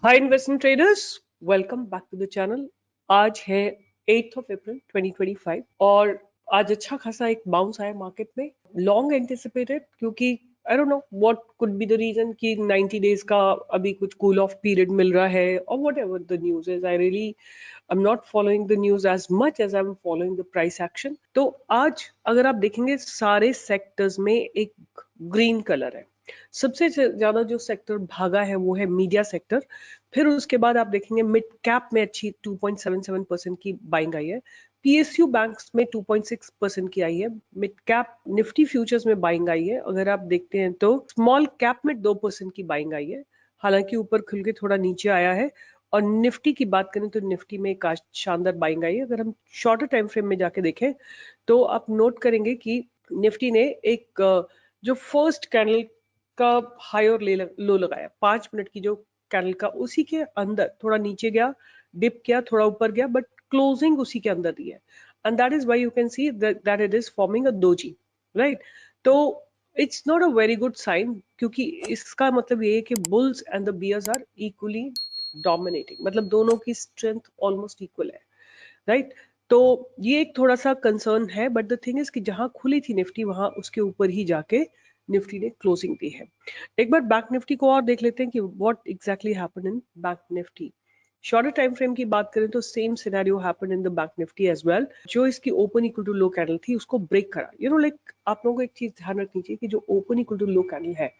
Hi investment traders, welcome back to the channel. आज है 8 अप्रैल 2025 और आज अच्छा खासा एक बाउंस आया मार्केट में, लॉन्ग एंटिसिपेटेड, क्योंकि I don't know what could be the reason कि 90 डेज का अभी कुछ कूल ऑफ पीरियड मिल रहा है और whatever the news is. I really I am not following the news as much as I am following the price action. तो आज अगर आप देखेंगे सारे सेक्टर्स में एक ग्रीन कलर है। सबसे ज्यादा जो सेक्टर भागा है वो है मीडिया सेक्टर। फिर उसके बाद आप देखेंगे मिड कैप में अच्छी 2.77% की बाइंग आई है। पीएसयू बैंक्स में 2.6% की आई है। मिड कैप निफ्टी फ्यूचर्स में बाइंग आई है। अगर आप देखते हैं तो स्मॉल कैप में 2% की बाइंग आई है, हालांकि ऊपर खुल के थोड़ा नीचे आया है। और निफ्टी की बात करें तो निफ्टी में एक शानदार बाइंग आई है। अगर हम शॉर्टर टाइम फ्रेम में जाके देखें तो आप नोट करेंगे कि निफ्टी ने एक जो फर्स्ट कैंडल का हाई और लो लगाया 5 मिनट की जो कैंडल का, उसी के अंदर थोड़ा नीचे गया, डिप किया, थोड़ा ऊपर गया, बट क्लोजिंग उसी के अंदर दी है। And that is why you can see that it is forming a doji, right. तो it's not a very good sign, क्योंकि इसका मतलब ये है कि bulls and the bears are equally dominating, मतलब दोनों की स्ट्रेंथ ऑलमोस्ट इक्वल है, राइट। तो ये एक थोड़ा सा कंसर्न है, बट द थिंग इज कि जहां खुली थी निफ्टी वहां उसके ऊपर ही जाके निफ्टी ने क्लोजिंग दी है। एक बार बैंक निफ्टी को और देख लेते हैं कि what exactly happened in bank Nifty. Shorter time frame की बात करें तो same scenario happened in the bank Nifty as well. जो इसकी open equal to low candle थी उसको ब्रेक करा। लाइक आप लोगों को एक चीज ध्यान रखनी चाहिए कि जो open equal to low candle है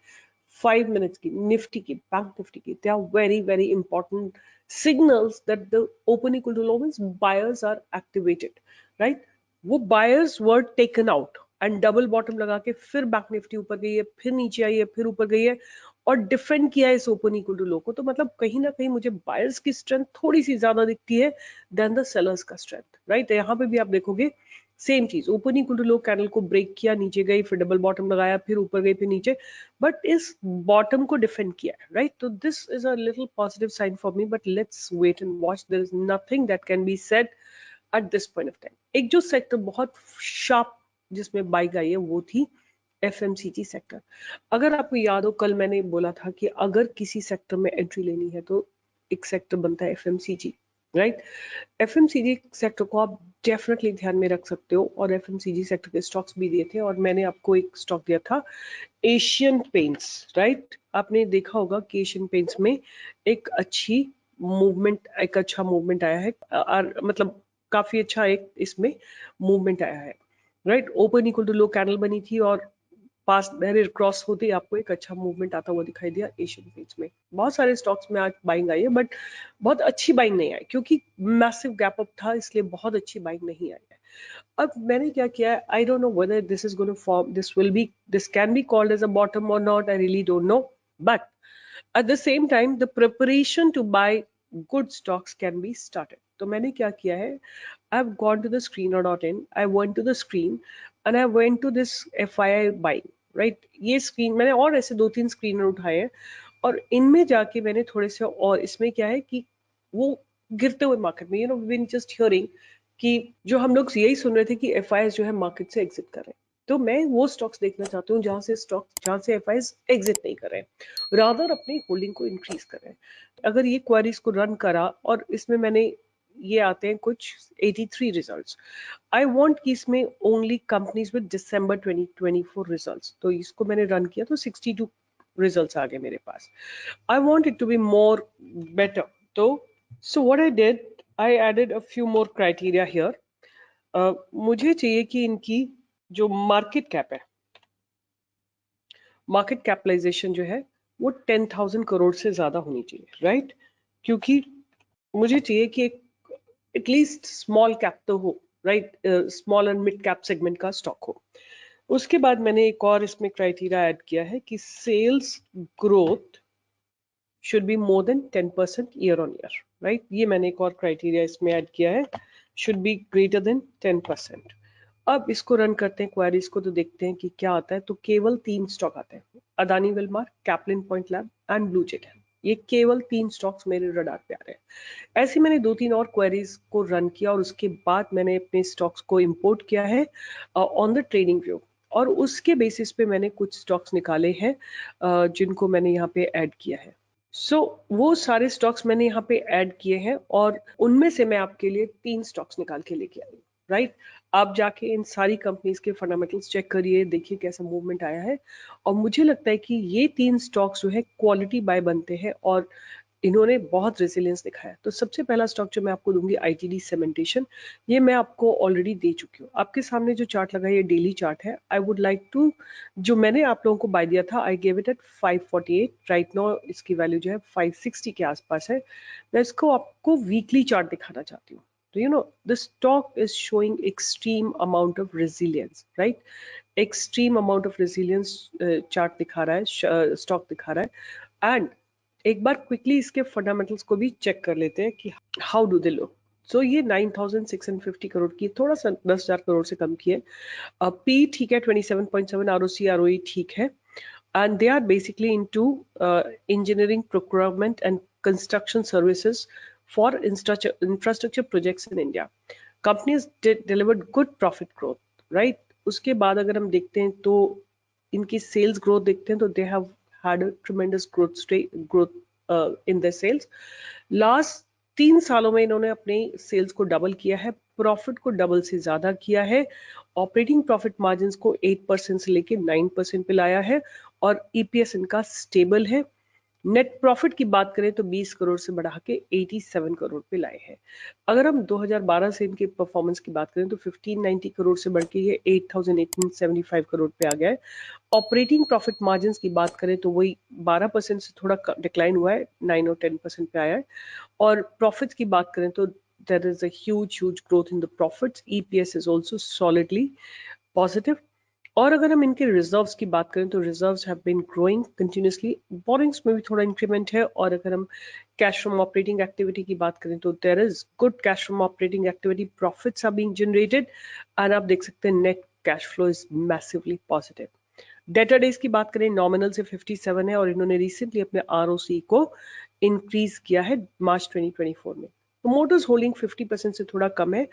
5 मिनट्स की निफ्टी की, बैंक निफ्टी की, they are very very important signals that the open equal to low means buyers are activated, right? वो buyers were taken out and double bottom लगा के फिर bank Nifty ऊपर गई है, फिर नीचे आई है, फिर ऊपर गई है और डिफेंड किया है इस ओपन इक्वल टू लो को। तो मतलब कहीं ना कहीं मुझे बायर्स की स्ट्रेंथ थोड़ी सी ज्यादा दिखती है देन द सेलर्स का स्ट्रेंथ, राइट। यहाँ पे भी आप देखोगे सेम चीज, open equal to low candle को ब्रेक किया, नीचे गई, फिर डबल बॉटम लगाया, फिर ऊपर गई, फिर नीचे, बट इस बॉटम को डिफेंड किया है, राइट। तो this is a little positive sign for me, but let's wait and watch. There is nothing that can be said at this point of time. एक जो सेक्टर बहुत शार्प जिसमें bike आई है वो थी एफएमसीजी सेक्टर। अगर आपको याद हो, कल मैंने बोला था कि अगर किसी सेक्टर में एंट्री लेनी है तो एक सेक्टर बनता है एफएमसीजी, राइट। एफएमसीजी सेक्टर को आप डेफिनेटली ध्यान में रख सकते हो और एफएमसीजी सेक्टर के स्टॉक्स भी दिए थे और मैंने आपको एक स्टॉक दिया था एशियन पेंट्स, राइट। आपने देखा होगा कि एशियन पेंट्स में एक अच्छी मूवमेंट, एक अच्छा मूवमेंट आया है, मतलब काफी अच्छा एक इसमें मूवमेंट आया है, right. Open equal to low candle बनी थी और पास बैरियर क्रॉस होते ही आपको एक अच्छा मूवमेंट आता हुआ दिखाई दिया एशियन पेंट्स में। बहुत सारे स्टॉक्स में आज बाइंग आई है, बट बहुत अच्छी बाइंग नहीं आई क्योंकि मैसिव गैप अप था, इसलिए बहुत अच्छी बाइंग नहीं आई है। अब मैंने क्या किया है, I don't know whether this is going to form, this can be called as a bottom और not, I really don't know, but at the same time the preparation to buy good stocks can be started. तो मैंने क्या किया है, I've gone to the screener.in, I went to the screen and I went to this FII buying, right। ये screen मैंने और ऐसे 2-3 screener उठाए हैं और इनमें जाके मैंने थोड़े से, और इसमें क्या है कि वो गिरते हुए मार्केट में, बीन जस्ट हियरिंग कि जो हम लोग यही सुन रहे थे कि एफआईआई जो है मार्केट से एग्जिट कर रहे हैं। तो मैं वो स्टॉक्स देखना चाहती हूँ जहां से एफआईआई एग्जिट नहीं कर रहे हैं, रादर अपनी होल्डिंग को इंक्रीज कर रहे हैं। अगर ये क्वेरीज को रन करा और इसमें मैंने ये आते हैं कुछ 83 रिजल्ट्स, आई वांट कि इसमें only companies with December 2024 results, तो इसको मैंने रन किया तो 62 रिजल्ट्स आ गए मेरे पास। I want it to be more better, तो so what I did, I added a few more criteria here. मुझे चाहिए कि इनकी जो मार्केट कैप है, मार्केट कैपिटलाइजेशन जो है वो 10,000 करोड़ से ज्यादा होनी चाहिए, राइट। क्योंकि मुझे चाहिए कि एक एटलीस्ट स्मॉल कैप तो हो, right, small and mid cap segment का स्टॉक हो। उसके बाद मैंने एक और इसमें क्राइटेरिया ऐड किया है कि sales growth should be more than 10% year on year, right. ये मैंने एक और क्राइटेरिया इसमें ऐड किया है, शुड बी ग्रेटर देन 10%। अब इसको रन करते हैं क्वेरीज को, तो देखते हैं कि क्या आता है। तो केवल 3 स्टॉक आते हैं, Adani Wilmar, Caplin point lab and blue jet. ये केवल 3 स्टॉक्स मेरे रडार पे आ रहे हैं। ऐसे मैंने 2-3 और क्वेरीज को रन किया और उसके बाद मैंने अपने स्टॉक्स को इंपोर्ट किया है ऑन द ट्रेडिंग व्यू, और उसके बेसिस पे मैंने कुछ स्टॉक्स निकाले हैं जिनको मैंने यहाँ पे ऐड किया है। सो वो सारे स्टॉक्स मैंने यहाँ पे ऐड किए हैं और उनमें से मैं आपके लिए 3 स्टॉक्स निकाल के लेके आई हूँ, राइट। आप जाके इन सारी कंपनीज के फंडामेंटल्स चेक करिए, देखिए कैसा मूवमेंट आया है। और मुझे लगता है कि ये 3 स्टॉक्स जो है क्वालिटी बाय बनते हैं और इन्होंने बहुत रेजिलियंस दिखाया। तो सबसे पहला स्टॉक जो मैं आपको दूंगी आईटीडी सीमेंटेशन, ये मैं आपको ऑलरेडी दे चुकी हूँ। आपके सामने जो चार्ट लगा है ये डेली चार्ट है। आई वुड लाइक टू, जो मैंने आप लोगों को बाय दिया था, I gave it at 548। Right now इसकी वैल्यू जो है 560 के आसपास है। मैं इसको आपको वीकली चार्ट दिखाना चाहती हूँ। तो you know the stock is showing extreme amount of resilience, right. Extreme amount of resilience chart दिखा रहा है, स्टॉक दिखा रहा है। एंड एक बार क्विकली इसके फंडामेंटल्स को भी चेक कर लेते हैं कि हाउ डू दे लुक। सो ये 9,650 करोड़ की, थोड़ा सा 10,000 करोड़ से कम की है। पी ठीक है 27.7, आरओसी आरओई ठीक है। And they are basically into engineering, procurement and construction services for infrastructure projects in India. Companies delivered good profit growth, right. उसके बाद अगर हम देखते हैं तो इनकी सेल्स ग्रोथ देखते हैं तो they have had a tremendous growth in their sales. Last 3 सालों में इन्होंने अपने सेल्स को डबल किया है, प्रॉफिट को डबल से ज्यादा किया है, ऑपरेटिंग प्रॉफिट मार्जिन को 8% से लेके 9% पे लाया है और ईपीएस इनका स्टेबल है। नेट प्रॉफिट की बात करें तो 20 करोड़ से बढ़ा के 87 करोड़ पे लाए हैं। अगर हम 2012 से इनके परफॉर्मेंस की बात करें तो 1590 करोड़ से बढ़ के ये 8875 करोड़ पे आ गया है। ऑपरेटिंग प्रॉफिट मार्जिन की बात करें तो वही 12% से थोड़ा डिक्लाइन हुआ है, 9 और 10% पे आया है। और प्रॉफिट्स की बात करें तो there is a huge growth in the profits. EPS is also solidly positive. और अगर हम इनके रिजर्व्स की बात करें तो reserves have been growing continuously. Borrowings में भी थोड़ा इंक्रीमेंट है। और अगर हम कैश फ्रॉम ऑपरेटिंग एक्टिविटी की बात करें तो there is good cash from operating activity, profits are being generated and आप देख सकते हैं net cash flow is massively positive. Debtor days की बात करें नॉमिनल से 57 है और इन्होंने रिसेंटली अपने आरओसी को इंक्रीज किया है मार्च 2024 में। तो मोटर्स होल्डिंग 50% से थोड़ा कम है।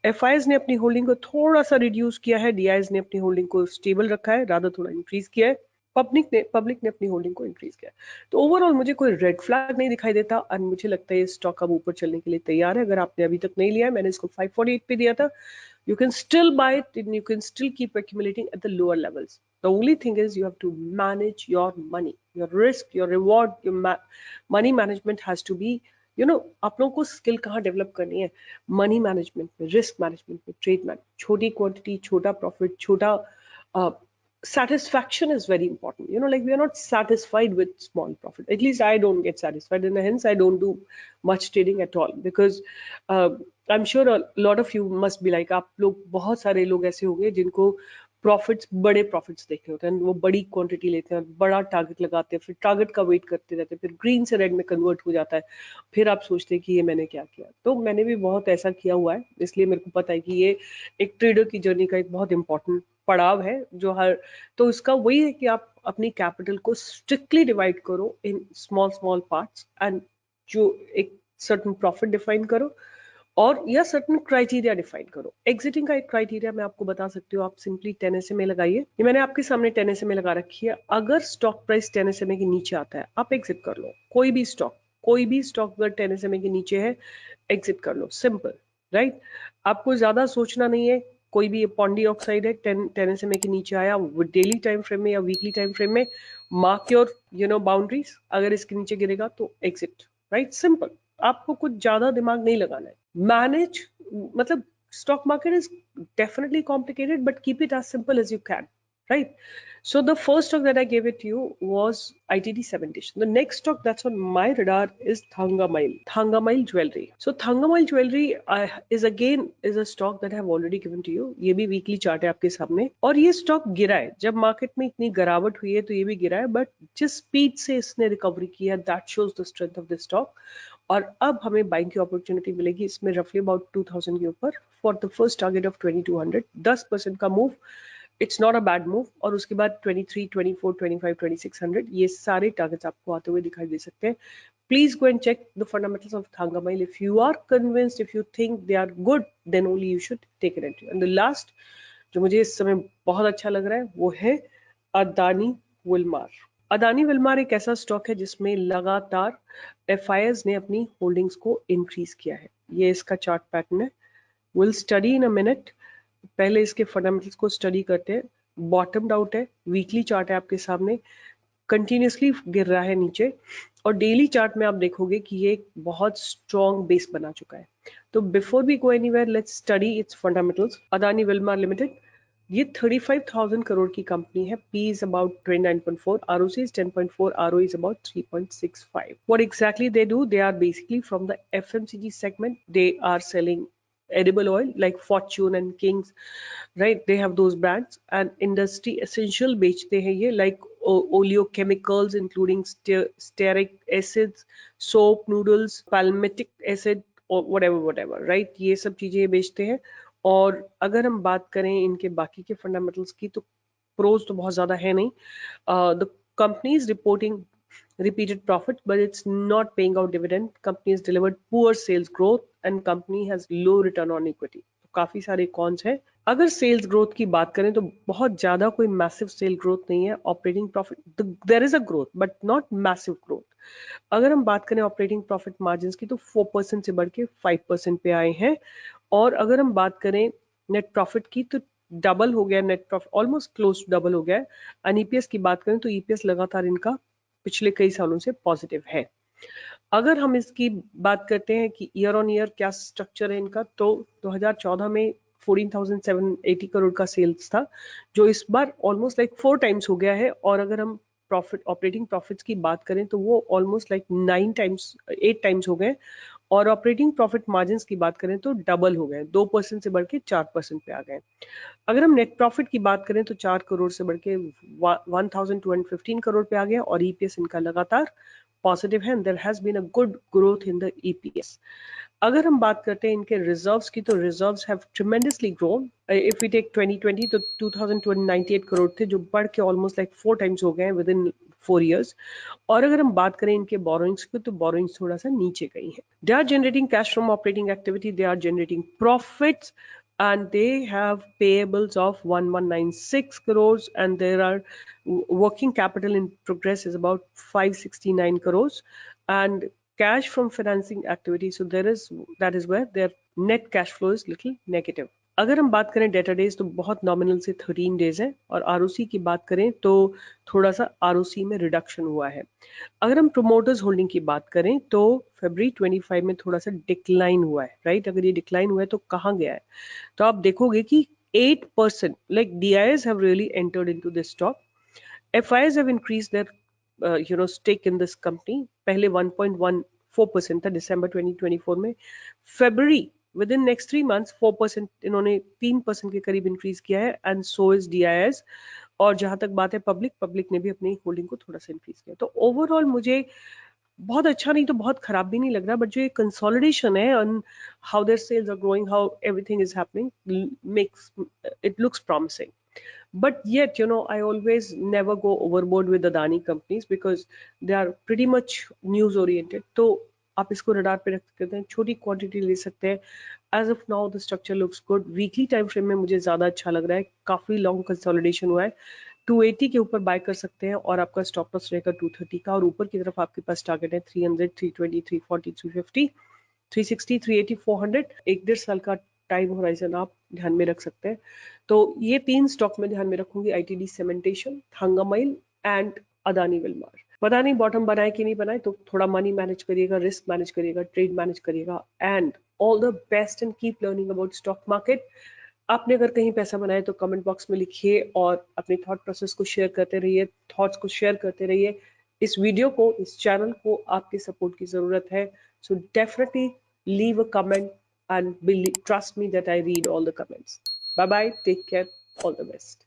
एफआईएस ने अपनी होल्डिंग को थोड़ा सा रिड्यूस किया है, डीआईएस ने अपनी होल्डिंग को स्टेबल रखा है, रादर थोड़ा इंक्रीज किया है। पब्लिक ने अपनी होल्डिंग को इंक्रीज किया है। तो ओवरऑल मुझे कोई रेड फ्लैग नहीं दिखाई देता और मुझे लगता है ये स्टॉक अब ऊपर चलने के लिए तैयार है। अगर आपने अभी तक नहीं लिया है, मैंने इसको 548 पे दिया था, you can still buy it and you can still keep accumulating at the lower levels. The only thing is you have to manage your money, your risk, your reward, your money management has to be, आप लोगों को skill कहाँ develop करनी है, money management में, risk management में, trade management, छोटी quantity, छोटा प्रॉफिट, छोटा satisfaction is very important. Like we are not satisfied with small profit. At least I don't get satisfied, and hence I don't do much trading at all because uh, I'm sure a lot of you must be like, आप लोग बहुत सारे लोग ऐसे होंगे जिनको profits, बड़े profits देखने होते हैं, वो बड़ी क्वांटिटी लेते हैं, बड़ा टारगेट लगाते हैं, फिर टारगेट का वेट करते रहते हैं, फिर ग्रीन से रेड में कन्वर्ट हो जाता है, फिर आप सोचते हैं कि ये मैंने क्या किया। तो मैंने भी बहुत ऐसा किया हुआ है, इसलिए मेरे को पता है कि ये एक ट्रेडर की जर्नी का एक बहुत इंपॉर्टेंट पड़ाव है जो हर, तो इसका वही है कि आप अपनी कैपिटल को स्ट्रिक्टली डिवाइड करो in small small parts and जो एक सर्टन प्रॉफिट डिफाइन करो और या सर्टन क्राइटेरिया डिफाइन करो। एग्जिटिंग का एक क्राइटेरिया मैं आपको बता सकती हूँ, आप सिंपली 10 SMA लगाइए। ये मैंने आपके सामने 10 SMA लगा रखी है। अगर स्टॉक प्राइस 10 SMA के नीचे आता है, आप एग्जिट कर लो। कोई भी स्टॉक अगर 10 SMA के नीचे है, एग्जिट कर लो, सिंपल, राइट। आपको ज्यादा सोचना नहीं है। कोई भी पॉन्डी ऑक्साइड है, 10 SMA के नीचे आया, डेली टाइम फ्रेम में या वीकली टाइम फ्रेम में मार्क योर बाउंड्रीज। अगर इसके नीचे गिरेगा तो एग्जिट, राइट, सिंपल। आपको कुछ ज्यादा दिमाग नहीं लगाना है। मैनेज, मतलब stock market is definitely complicated, but keep it as simple as you can, right? So the first stock that I gave it to you was ITD Cementation. The next stock that's on my radar is Thangamile Jewelry. So Thangamile Jewelry is a stock that I have already given to you. ये भी weekly chart है आपके सामने और ये stock गिरा है। जब मार्केट में इतनी गिरावट हुई है तो ये भी गिरा है, बट जिस स्पीड से इसने रिकवरी किया, that shows the strength of the stock. और अब हमें बाइंग की अपॉर्चुनिटी मिलेगी इसमें रफली अबाउट 2000 के ऊपर for the first target of 2200। 10% का move, it's not a bad move. और उसके बाद 23, 24, 25, 2600 ये सारे टारगेट्स आपको आते हुए दिखाई दे सकते हैं। Please go and check the fundamentals of Thangamile. If you are convinced, if you think they are good, then only you should take it entry. And the last जो मुझे इस समय बहुत अच्छा लग रहा है वो है अदानी विल्मार। अदानी विल्मार एक ऐसा स्टॉक है जिसमें लगातार एफआईएस ने अपनी होल्डिंग्स को इंक्रीज किया है। ये इसका चार्ट पैटर्न है। Will study in a minute. पहले इसके फंडामेंटल्स को स्टडी करते हैं। बॉटम्ड आउट है, वीकली चार्ट है आपके सामने, कंटिन्यूसली गिर रहा है नीचे, और डेली चार्ट में आप देखोगे कि ये एक बहुत स्ट्रॉन्ग बेस बना चुका है। तो before we go anywhere, let's study its fundamentals. Adani Wilmar limited, ये 35,000 करोड़ की कंपनी है। P is about 29.4, ROC is 10.4, ROE is about 3.65. What exactly they do? They are basically from the FMCG segment. They are selling edible oil like Fortune and Kings, right? They have those brands, and industry essential बेचते हैं ये, like oleochemicals including stearic acids, soap noodles, palmitic acid or whatever, right? ये सब चीजें ये बेचते हैं। और अगर हम बात करें इनके बाकी के फंडामेंटल्स की, तो प्रोज तो बहुत ज्यादा है नहीं। The company is reporting repeated profit, but it's not paying out dividend. Company has delivered poor sales growth and company has low return on equity. तो काफी सारे कॉन्स है। अगर सेल्स ग्रोथ की बात करें तो बहुत ज्यादा कोई मैसिव सेल ग्रोथ नहीं है। Operating profit, there is a growth but not massive growth. अगर हम बात करें ऑपरेटिंग प्रॉफिट मार्जिन की, तो 4% से बढ़ के 5% पे आए हैं। और अगर हम बात करें नेट प्रॉफिट की, तो डबल हो गया net profit, almost close double हो गया है। एंड ईपीएस की बात करें तो ईपीएस लगातार इनका पिछले कई सालों से पॉजिटिव है। अगर हम इसकी बात करते हैं कि ईयर ऑन ईयर क्या स्ट्रक्चर है इनका, तो 2014 में 14,780 करोड़ का सेल्स था, जो इस बार ऑलमोस्ट लाइक 4 टाइम्स हो गया है। और अगर हम प्रॉफिट, ऑपरेटिंग प्रॉफिट्स की बात करें, तो वो ऑलमोस्ट लाइक 8 टाइम्स हो गए। और ऑपरेटिंग प्रॉफिट मार्जिन की बात करें तो डबल हो गए, 2% से बढ़ के 4% पे आ गए। अगर हम नेट प्रॉफिट की बात करें तो 4 करोड़ से बढ़ के 1,215 करोड़ पे आ गया। और ईपीएस इनका लगातार पॉजिटिव है, there has been a good growth in the EPS. अगर हम बात करते हैं इनके रिजर्व्स की, तो reserves have tremendously grown. If we take 2020, तो 2,298 करोड़ थे, जो बढ़ के ऑलमोस्ट लाइक 4 टाइम्स हो गए हैं विद इन 4 years। और अगर हम बात करें इनके बोरोइंग्स की, तो बोरोइंग्स थोड़ा सा नीचे गई है। They are generating cash from operating activity, they are generating profits, and they have payables of 1196 crores, and there are working capital in progress is about 569 crores, and cash from financing activity, so that is where their net cash flow is little negative. अगर हम बात करें data days, तो बहुत nominal से 13 days है। और ROC की बात करें तो थोड़ा सा आरओसी में रिडक्शन हुआ है। अगर हम प्रोमोटर्स होल्डिंग की बात करें, तो फरवरी 25 में थोड़ा सा डिक्लाइन हुआ है, राइट? अगर ये डिक्लाइन हुआ है तो कहाँ गया है, तो आप देखोगे कि 8%, like DIs have really entered into this stock. FIs have increased their stake in this company. पहले 1.14% था दिसंबर 2024 में। February, within next 3 months 4% इन्होंने 3% के करीब इंक्रीज किया है, एंड सो इज DIs। और जहां तक बात है पब्लिक ने भी अपनी होल्डिंग को थोड़ा सा इंक्रीज किया। तो ओवरऑल मुझे बहुत अच्छा नहीं तो बहुत खराब भी नहीं लग रहा, बट जो ये कंसोलिडेशन है on how their sales are growing, how everything is happening, makes it looks promising. But yet, I always never go overboard with Adani companies because they are pretty much news oriented. तो आप इसको radar पे रख सकते हैं, छोटी quantity ले सकते हैं। As of now the structure looks good. Weekly time frame में मुझे ज्यादा अच्छा लग रहा है, काफी लॉन्ग कंसोलिडेशन हुआ है। 280 के ऊपर बाय कर सकते हैं, और आपका स्टॉप लॉस रहेगा 230 का, और ऊपर की तरफ आपके पास टारगेट है 300, 320, 340, 350, 360, 380, 400। 1-1.5 साल का टाइम होराइजन आप ध्यान में रख सकते हैं। तो ये 3 स्टॉक में ध्यान में रखूंगी, ITD cementation, हंगामाइल and Adani Wilmar. पता नहीं बॉटम बनाए कि नहीं बनाए, तो थोड़ा मनी मैनेज करिएगा, रिस्क मैनेज करिएगा, ट्रेड मैनेज करिएगा, and all the best and keep learning about stock market. आपने अगर कहीं पैसा बनाया तो कमेंट बॉक्स में लिखिए, और अपने थॉट प्रोसेस को शेयर करते रहिए, थॉट्स को शेयर करते रहिए। इस वीडियो को, इस चैनल को आपके सपोर्ट की जरूरत है, so definitely leave a comment and trust me that I read all the comments. Bye bye, take care, all the best.